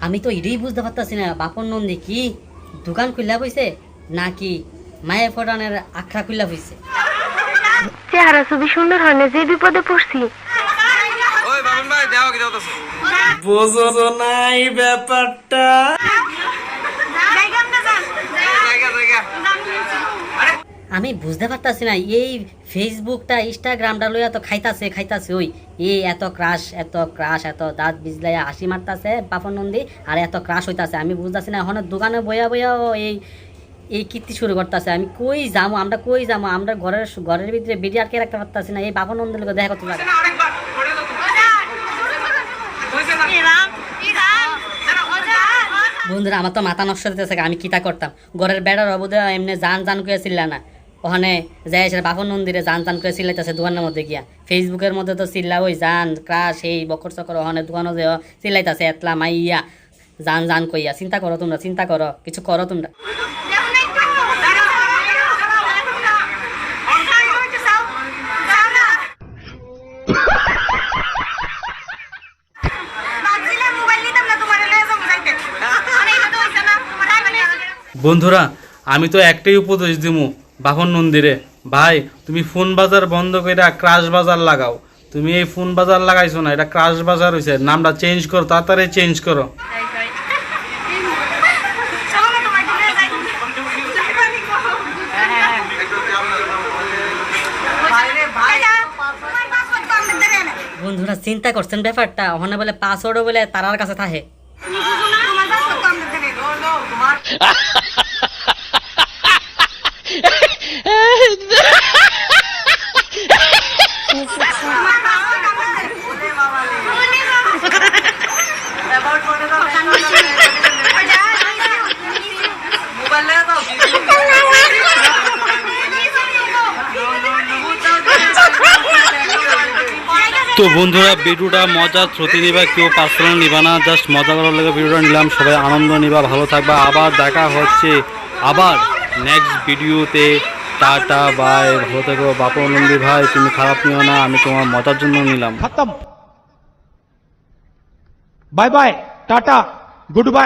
আমি তো এটাই বুঝতে পারতাছি না, বাপন নন্দী কি দোকান খুললা বইছে নাকি মায়ের ফোটানের আখড়া খুললা বইছে। চেহারা ছবি সুন্দর হয় না, যে বিপদে পড়ছি। বোঝো নাই ব্যাপারটা। আমি বুঝতে পারতাছি না, এই ফেসবুকটা ইনস্টাগ্রামটা লইয়া তো খাইতাছে ওই এত ক্রাশ এত দাঁত বিজলাইয়া হাসি মারতাছে বাপন নন্দী, আর এত ক্রাশ হইতাছে। আমি বুঝতাছি না, এখন দোকানে বইয়া এই কীর্তি শুরু করতেছে। আমি কই যাবো, আমরা ঘরের ভিতরে বেডি আটকে রাখতে পারতাছি না, এই বাপন নন্দীর লোক দেখা করতে পারে। বন্ধুরা আমার তো মাথা নষ্ট হইতেছে, আমি কিতা করতাম, ঘরের বেড়ার অবধে এমনি জান করে ছিল না, ওখানে যাই এসে বাপন মন্দিরে জান করে চিল্লাইতেছে দোকানের মধ্যে গিয়া। ফেসবুকের মধ্যে তো চিল্লা ওই জান ক্রাশ এই বকর চকর, ওখানে দোকানে যে চিল্লাইতেছে এতলা মাইয়া জান কইয়া। চিন্তা করো কিছু করো তোমরা। বন্ধুরা আমি তো একটাই উপদেশ দিমু বাপন নন্দীরে, ভাই তুমি ফোন বাজার বন্ধ কইরা ক্রাশ বাজার লাগাও। তুমি এই ফোন বাজার লাগাইছো না, এটা ক্রাশ বাজার হইছে, নামটা চেঞ্জ করো, তাড়াতাড়ি চেঞ্জ করো। বন্ধুরা চিন্তা করছেন ব্যাপারটা, ওখানে বলে পাসওয়ার্ডও বলে তারার কাছে থাকে। তো বন্ধুরা ভিডিওটা মজা শ্রুতি নিবা, কেউ পার্সোনাল নিবা না, জাস্ট মজা করার লাগে ভিডিওটা নিলাম। সবাই আনন্দ নিবা, ভালো থাকবা, আবার দেখা হচ্ছে আবার নেক্সট ভিডিওতে। টাটা বাই, ভালো থাকো। বাপন নন্দী ভাই তুমি খারাপ নিও না, আমি তোমার মজার জন্য নিলাম। खत्म। Bye bye, tata, good bye.